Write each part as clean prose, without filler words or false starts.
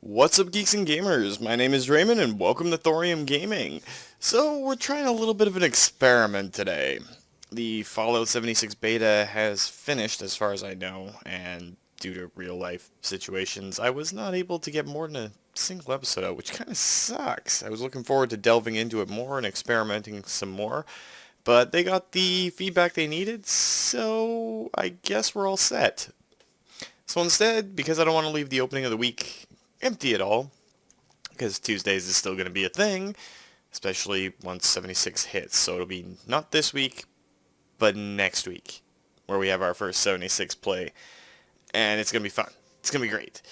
What's up, geeks and gamers? My name is Raymond and welcome to Thorium Gaming. So we're trying a little bit of an experiment today. The Fallout 76 beta has finished as far as I know, and due to real life situations I was not able to get more than a single episode out, which kind of sucks. I was looking forward to delving into it more and experimenting some more, but they got the feedback they needed, so I guess we're all set. So instead, because I don't want to leave the opening of the week empty at all, because Tuesdays is still going to be a thing, especially once 76 hits. So it'll be not this week, but next week, where we have our first 76 play, and it's going to be fun. It's going to be great.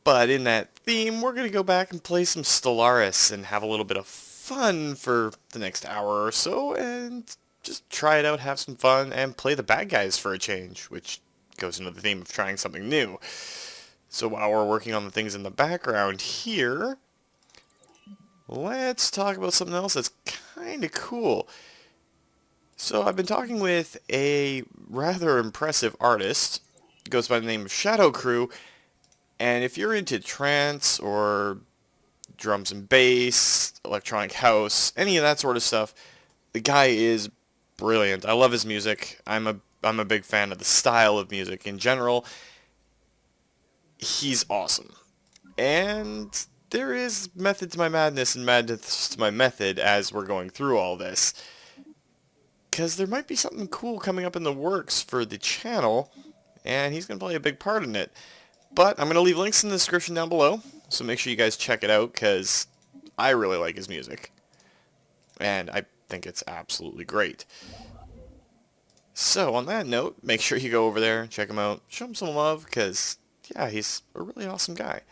But in that theme, we're going to go back and play some Stellaris and have a little bit of fun for the next hour or so, and just try it out, have some fun, and play the bad guys for a change, which goes into the theme of trying something new. So while we're working on the things in the background here, let's talk about something else that's kind of cool. So I've been talking with a rather impressive artist, goes by the name of Shadow Crew, and if you're into trance or drums and bass, electronic house, any of that sort of stuff, the guy is brilliant. I love his music. I'm a big fan of the style of music in general. He's awesome. And there is method to my madness and madness to my method as we're going through all this. Because there might be something cool coming up in the works for the channel, and he's going to play a big part in it. But I'm going to leave links in the description down below, so make sure you guys check it out, because I really like his music. And I think it's absolutely great. So on that note, make sure you go over there, check him out, show him some love, because yeah, he's a really awesome guy.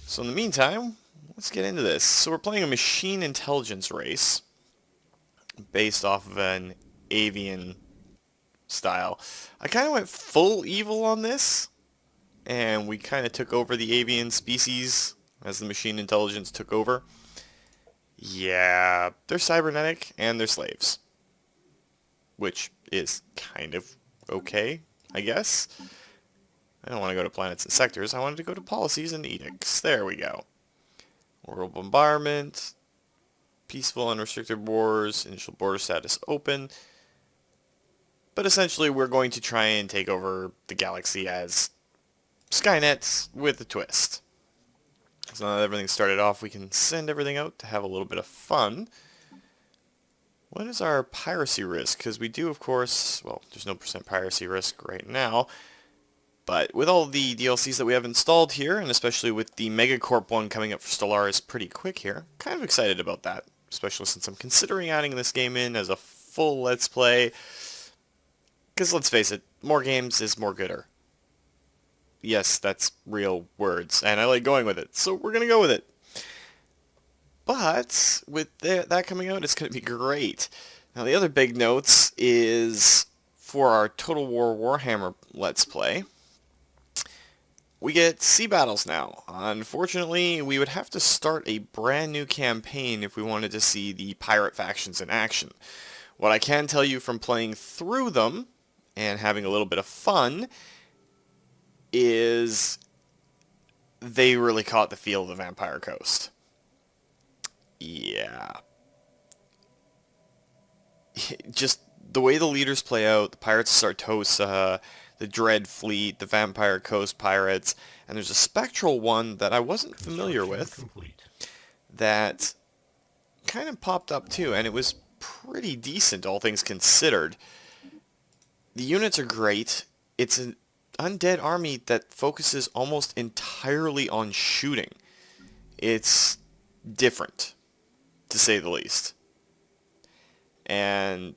So in the meantime, let's get into this. So we're playing a machine intelligence race based off of an avian style. I kind of went full evil on this, and we kind of took over the avian species as the machine intelligence took over. Yeah, they're cybernetic and they're slaves, which is kind of okay, I guess. I don't want to go to planets and sectors. I wanted to go to policies and edicts. There we go. World bombardment, peaceful unrestricted wars, initial border status open. But essentially we're going to try and take over the galaxy as Skynet with a twist. So now that everything started off, we can send everything out to have a little bit of fun. What is our piracy risk? Because we do, of course, well, there's no % piracy risk right now. But with all the DLCs that we have installed here, and especially with the Megacorp one coming up for Stellaris pretty quick here, kind of excited about that, especially since I'm considering adding this game in as a full Let's Play. Because let's face it, more games is more gooder. Yes, that's real words, and I like going with it, so we're going to go with it. But with that coming out, it's going to be great. Now the other big notes is for our Total War Warhammer Let's Play, we get sea battles now. Unfortunately, we would have to start a brand new campaign if we wanted to see the pirate factions in action. What I can tell you from playing through them and having a little bit of fun is they really caught the feel of the Vampire Coast. Yeah. Just the way the leaders play out, the Pirates of Sartosa, the Dread Fleet, the Vampire Coast Pirates, and there's a spectral one that I wasn't familiar with that kind of popped up too, and it was pretty decent, all things considered. The units are great. It's an undead army that focuses almost entirely on shooting. It's different, to say the least. And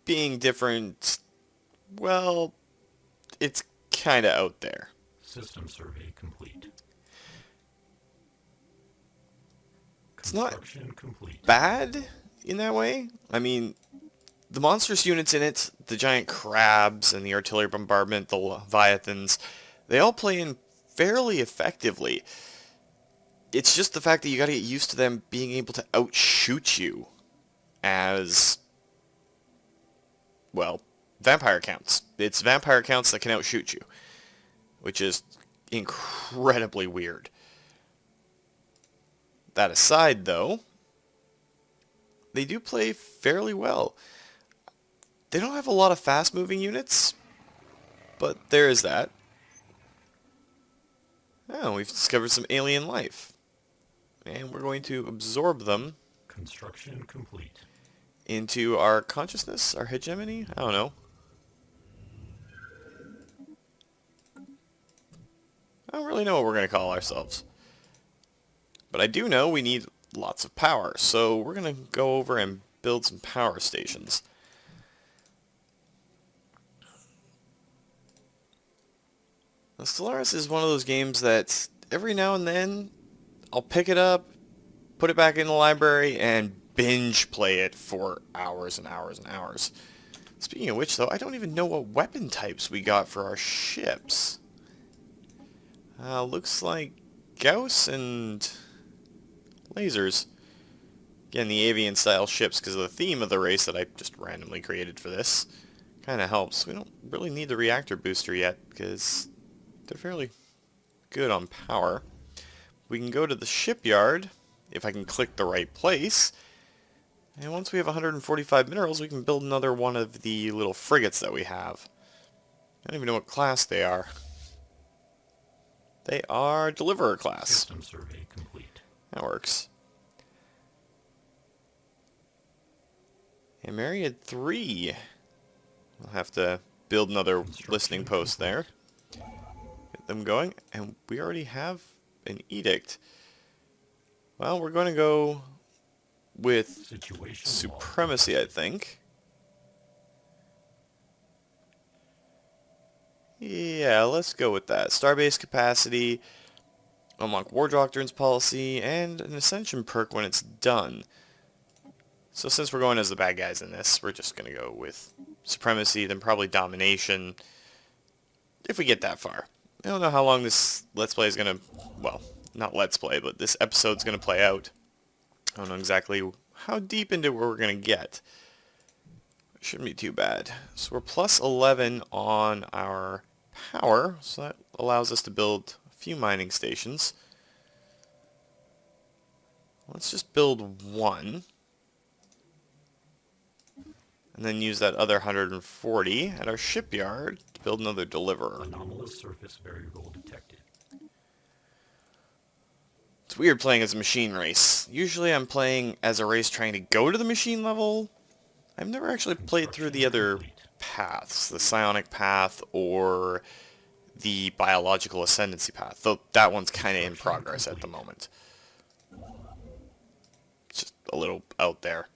being different, well, it's kind of out there. System survey complete. It's not Complete. bad in that way. I mean, the monstrous units in it, the giant crabs and the artillery bombardment, the leviathans, they all play in fairly effectively. It's just the fact that you gotta get used to them being able to outshoot you as, well, vampire counts. It's vampire counts that can outshoot you, which is incredible. incredibly weird. That aside, though, they do play fairly well. They don't have a lot of fast-moving units, but there is that. Oh, we've discovered some alien life. And we're going to absorb them Construction complete. into our consciousness, our hegemony? I don't know. I don't really know what we're going to call ourselves. But I do know we need lots of power, so we're going to go over and build some power stations. Now, Stellaris is one of those games that every now and then I'll pick it up, put it back in the library, and binge play it for hours and hours and hours. Speaking of which, though, I don't even know what weapon types we got for our ships. Looks like Gauss and lasers. Again, the avian-style ships, because of the theme of the race that I just randomly created for this, kind of helps. We don't really need the reactor booster yet, because they're fairly good on power. We can go to the shipyard, if I can click the right place, and once we have 145 minerals, we can build another one of the little frigates that we have. I don't even know what class they are. They are Deliverer class. System survey complete. That works. And Myriad 3. We'll have to build another listening post there. Get them going. And we already have an edict. Well, we're going to go with Situation supremacy, I think. Yeah, let's go with that. Starbase capacity, unlock War Doctrine's policy, and an Ascension perk when it's done. So since we're going as the bad guys in this, we're just going to go with supremacy, then probably domination, if we get that far. I don't know how long this Let's Play is going to, well, not Let's Play, but this episode's going to play out. I don't know exactly how deep into where we're going to get. It shouldn't be too bad. So we're plus 11 on our power, so that allows us to build a few mining stations. Let's just build one. And then use that other 140 at our shipyard to build another deliverer. Anomalous surface variable detected. It's weird playing as a machine race. Usually I'm playing as a race trying to go to the machine level. I've never actually played through the other paths, the psionic path or the biological ascendancy path, though that one's kind of in progress at the moment. It's just a little out there.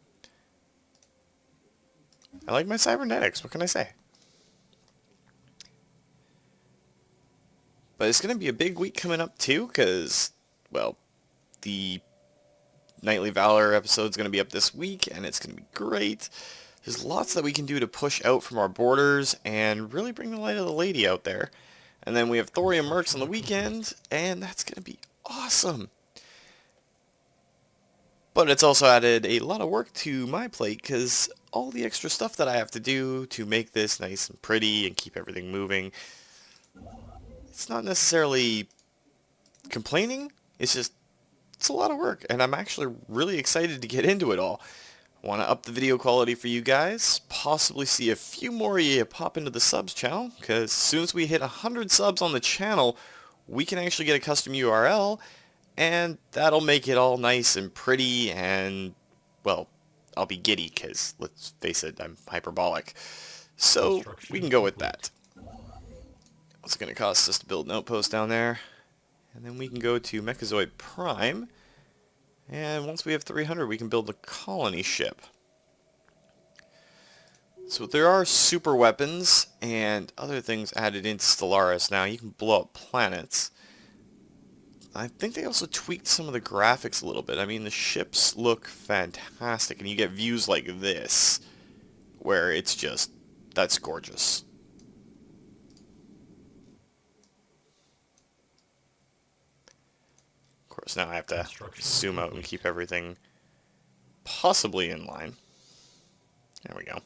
I like my cybernetics, what can I say? But it's going to be a big week coming up too, because, well, the Nightly Valor episode's going to be up this week, and it's going to be great. There's lots that we can do to push out from our borders and really bring the light of the lady out there. And then we have Thorium Mercs on the weekend, and that's going to be awesome. But it's also added a lot of work to my plate, because all the extra stuff that I have to do to make this nice and pretty and keep everything moving, it's not necessarily complaining, it's a lot of work, and I'm actually really excited to get into it all. I want to up the video quality for you guys, possibly see a few more of you pop into the subs channel, because as soon as we hit 100 subs on the channel, we can actually get a custom URL, and that'll make it all nice and pretty, and, well, I'll be giddy, because, let's face it, I'm hyperbolic. So, we can go with that. What's it going to cost us to build an outpost down there? And then we can go to Mechazoid Prime, and once we have 300, we can build a colony ship. So there are super weapons and other things added into Stellaris now. You can blow up planets. I think they also tweaked some of the graphics a little bit. I mean, the ships look fantastic, and you get views like this, where it's just, that's gorgeous. Of course, now I have to zoom out and keep everything possibly in line. There we go.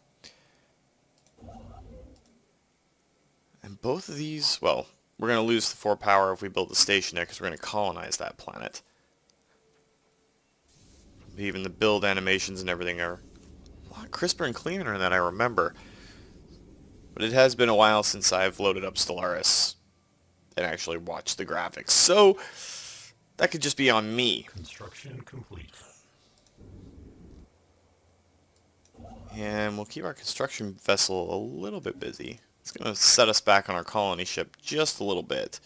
And both of these, well, we're going to lose the 4 power if we build the station there, because we're going to colonize that planet. Even the build animations and everything are a lot crisper and cleaner than I remember. But it has been a while since I've loaded up Stellaris and actually watched the graphics. So, that could just be on me. Construction complete. And we'll keep our construction vessel a little bit busy. It's going to set us back on our colony ship just a little bit.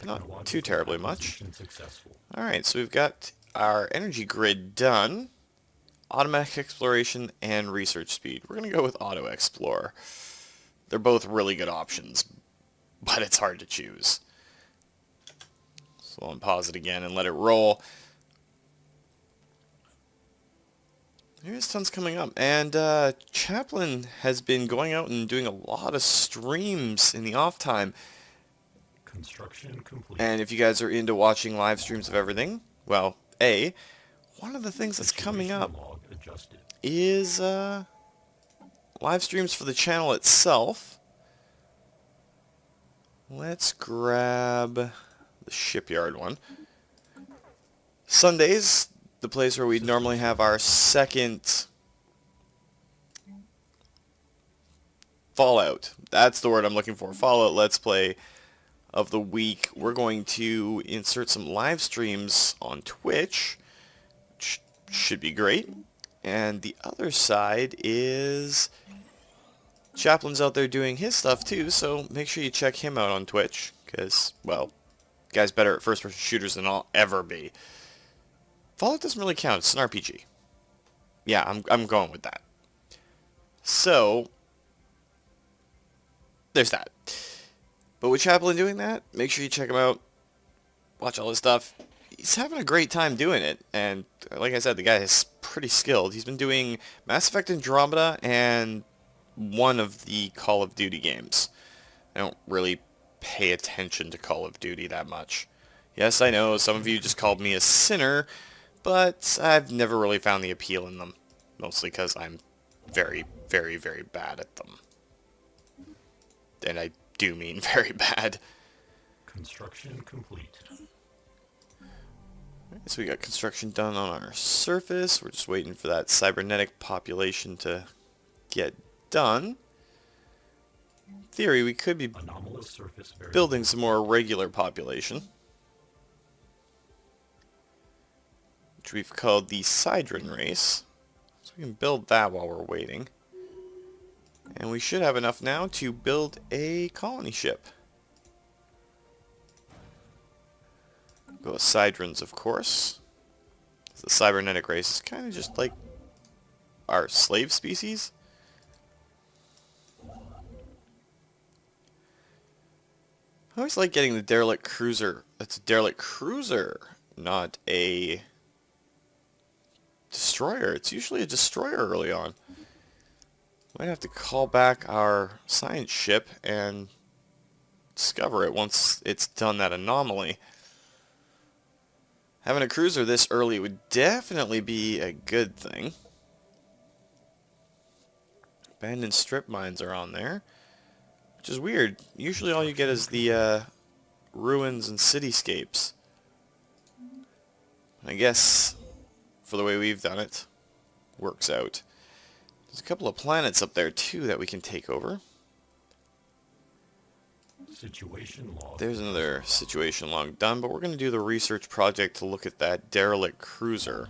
Not too terribly much. Successful. Alright, so we've got our energy grid done. Automatic exploration and research speed. We're going to go with auto explore. They're both really good options, but it's hard to choose. So I'll pause it again and let it roll. Here's tons coming up. And Chaplin has been going out and doing a lot of streams in the off time. Construction complete. And if you guys are into watching live streams of everything, well, one of the things that's coming up is live streams for the channel itself. Let's grab the shipyard one. Sundays, the place where we'd normally have our second Fallout. That's the word I'm looking for. Fallout Let's Play of the week. We're going to insert some live streams on Twitch, which should be great. And the other side is Chaplin's out there doing his stuff too, so make sure you check him out on Twitch, because, well, the guy's better at first-person shooters than I'll ever be. Fallout doesn't really count. It's an RPG. Yeah, I'm going with that. So, there's that. But with Chaplin doing that, make sure you check him out. Watch all his stuff. He's having a great time doing it. And like I said, the guy is pretty skilled. He's been doing Mass Effect Andromeda and one of the Call of Duty games. I don't really pay attention to Call of Duty that much. Yes, I know, some of you just called me a sinner, but I've never really found the appeal in them. Mostly because I'm very, very, very bad at them. And I do mean very bad. Construction complete. So we got construction done on our surface. We're just waiting for that cybernetic population to get done. In theory, we could be building some more regular population, which we've called the Sidron race. So we can build that while we're waiting. And we should have enough now to build a colony ship. Go with Sidrons, of course. The cybernetic race is kind of just like our slave species. I always like getting the derelict cruiser. It's a derelict cruiser, not a destroyer. It's usually a destroyer early on. Might have to call back our science ship and discover it once it's done that anomaly. Having a cruiser this early would definitely be a good thing. Abandoned strip mines are on there, which is weird. Usually all you get is the ruins and cityscapes. I guess, for the way we've done it, works out. There's a couple of planets up there too that we can take over. Situation log. There's another situation log done, but we're going to do the research project to look at that derelict cruiser.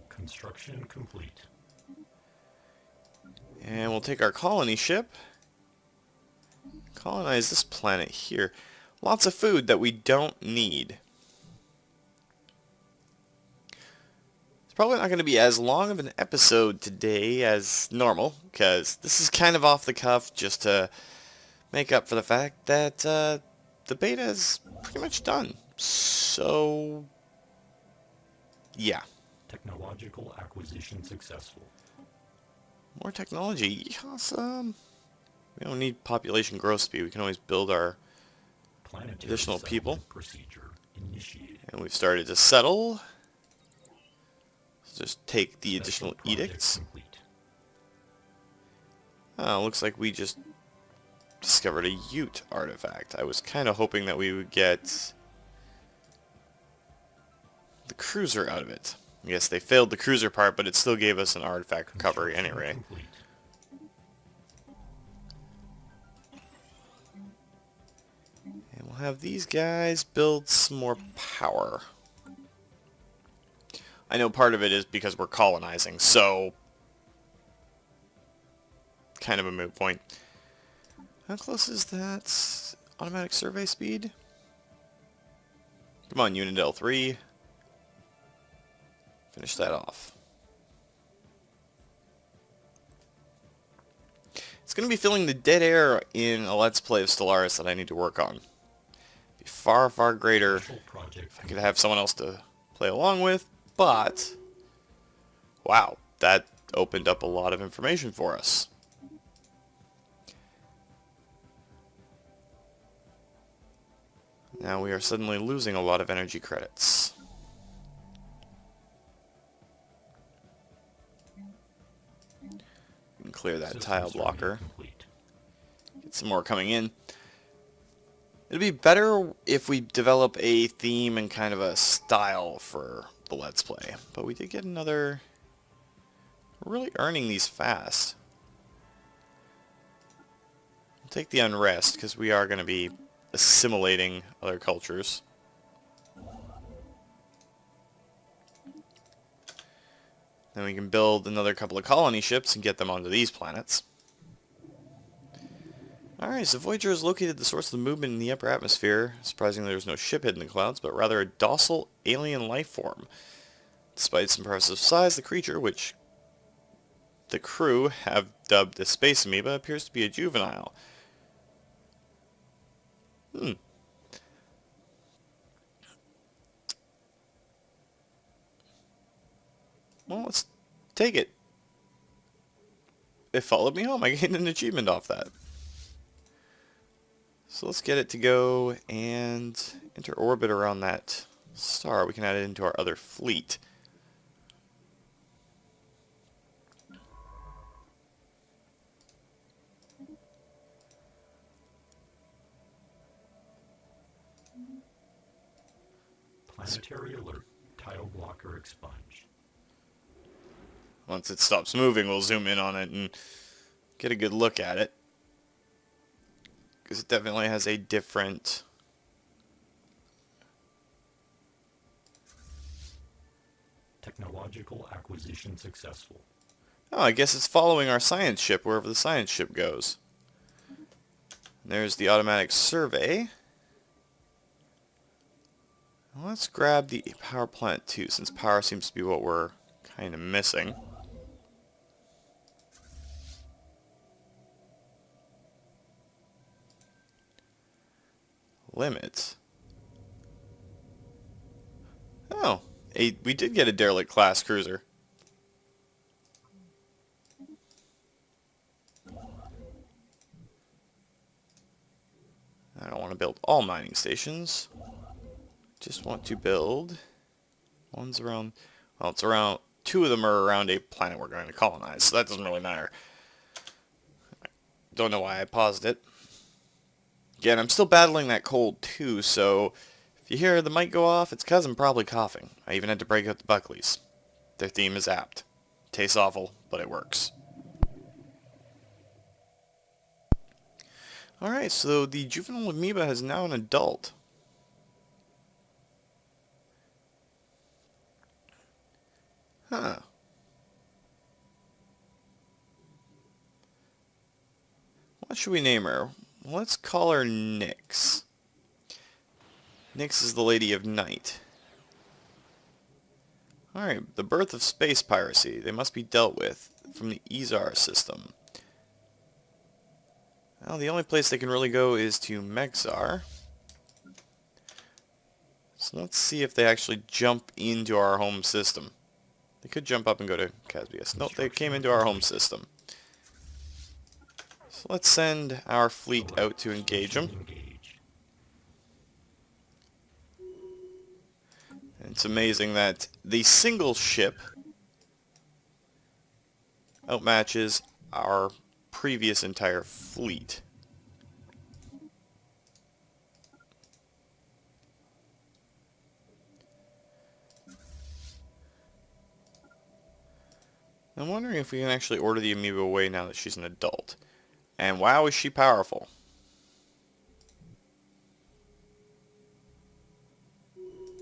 Construction complete. And we'll take our colony ship, colonize this planet here. Lots of food that we don't need. It's probably not going to be as long of an episode today as normal, because this is kind of off the cuff, just to make up for the fact that the beta is pretty much done. So, yeah. Technological acquisition successful. More technology. Awesome. We don't need population growth speed. We can always build our Planetary additional people. Procedure initiated. And we've started to settle. So just take the Special additional project edicts. complete. Looks like we just discovered a Ute artifact. I was kind of hoping that we would get the cruiser out of it. Yes, they failed the cruiser part, but it still gave us an artifact recovery Construction anyway. complete. And we'll have these guys build some more power. I know part of it is because we're colonizing, so kind of a moot point. How close is that automatic survey speed? Come on, Unit L3. Finish that off. It's going to be filling the dead air in a Let's Play of Stellaris that I need to work on. Be far, far greater Special project if I could have someone else to play along with, but wow, that opened up a lot of information for us. Now we are suddenly losing a lot of energy credits. We can clear that System tile survey blocker. complete. Get some more coming in. It'd be better if we develop a theme and kind of a style for the Let's Play. But we did get another... We're really earning these fast. We'll take the unrest, because we are going to be assimilating other cultures. Then we can build another couple of colony ships and get them onto these planets. Alright, so Voyager has located the source of the movement in the upper atmosphere. Surprisingly, there's no ship hidden in the clouds, but rather a docile alien life form. Despite its impressive size, the creature, which the crew have dubbed a space amoeba, appears to be a juvenile. Well, let's take it. It followed me home. I gained an achievement off that. So let's get it to go and enter orbit around that star. We can add it into our other fleet. Planetary alert. Tile blocker expunged. Once it stops moving, we'll zoom in on it and get a good look at it. Because it definitely has a different... Technological acquisition successful. Oh, I guess it's following our science ship wherever the science ship goes. There's the automatic survey. Let's grab the power plant too, since power seems to be what we're kind of missing. Limit. Oh, we did get a derelict class cruiser. I don't want to build all mining stations. Just want to build one's around, well, it's around, two of them are around a planet we're going to colonize, so that doesn't really matter. Don't know why I paused it. Again, I'm still battling that cold too, so if you hear the mic go off, it's because I'm probably coughing. I even had to break out the Buckleys. Their theme is apt. Tastes awful, but it works. Alright, so the juvenile amoeba is now an adult. Huh. What should we name her? Let's call her Nyx. Nyx is the Lady of Night. Alright, the birth of space piracy. They must be dealt with from the Izar system. Well, the only place they can really go is to Mexar. So let's see if they actually jump into our home system. They could jump up and go to Casbius. Nope, they came into our home system. So let's send our fleet out to engage them. It's amazing that the single ship outmatches our previous entire fleet. I'm wondering if we can actually order the amoeba away now that she's an adult. And wow, is she powerful.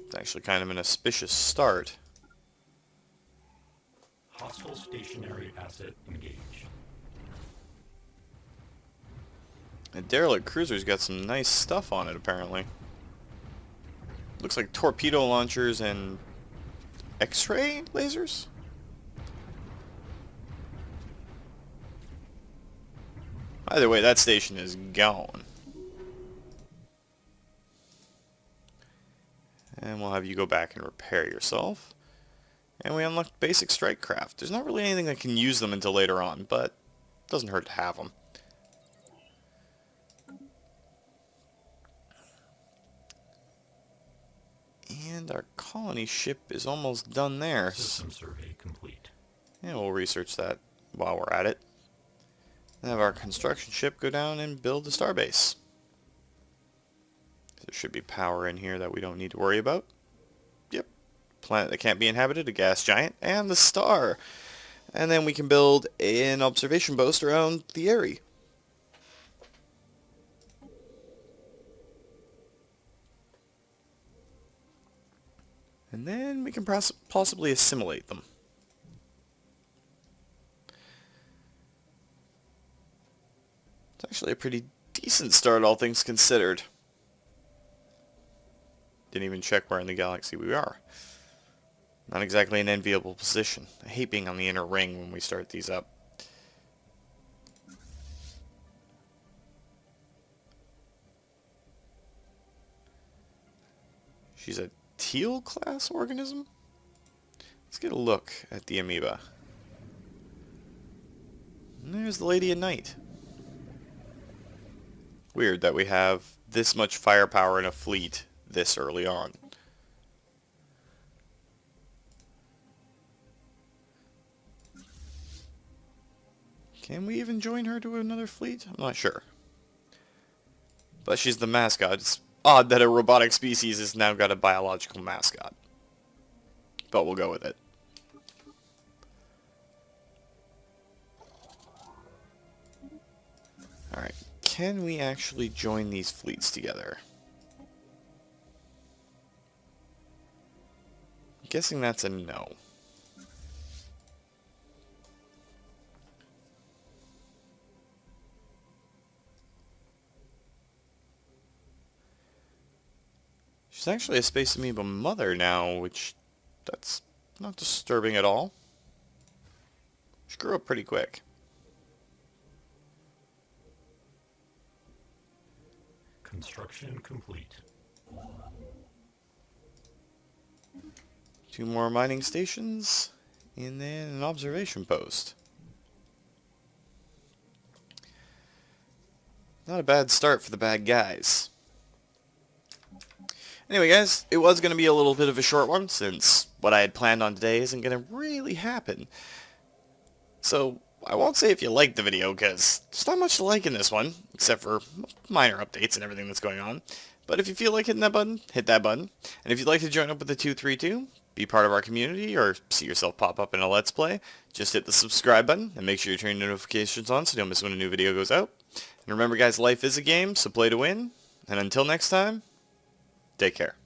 It's actually kind of an auspicious start. Hostile stationary asset engaged. A derelict cruiser's got some nice stuff on it, apparently. Looks like torpedo launchers and X-ray lasers? Either way, that station is gone. And we'll have you go back and repair yourself. And we unlocked basic strike craft. There's not really anything that can use them until later on, but it doesn't hurt to have them. And our colony ship is almost done there. System survey complete. Yeah, we'll research that while we're at it. And have our construction ship go down and build the starbase. There should be power in here that we don't need to worry about. Yep. Planet that can't be inhabited, a gas giant, and the star. And then we can build an observation post around the area. And then we can possibly assimilate them. It's actually a pretty decent start, all things considered. Didn't even check where in the galaxy we are. Not exactly an enviable position. I hate being on the inner ring when we start these up. She's a teal class organism? Let's get a look at the amoeba. And there's the Lady at Night. Weird that we have this much firepower in a fleet this early on. Can we even join her to another fleet? I'm not sure. But she's the mascot. It's odd that a robotic species has now got a biological mascot. But we'll go with it. Alright, can we actually join these fleets together? I'm guessing that's a no. She's actually a Space Amoeba mother now, which that's not disturbing at all. She grew up pretty quick. Construction complete. 2 more mining stations, and then an observation post. Not a bad start for the bad guys. Anyway guys, it was going to be a little bit of a short one since what I had planned on today isn't going to really happen. So I won't say if you liked the video because there's not much to like in this one except for minor updates and everything that's going on. But if you feel like hitting that button, hit that button. And if you'd like to join up with the 232, be part of our community, or see yourself pop up in a Let's Play, just hit the subscribe button and make sure you turn your notifications on so you don't miss when a new video goes out. And remember guys, life is a game, so play to win. And until next time, take care.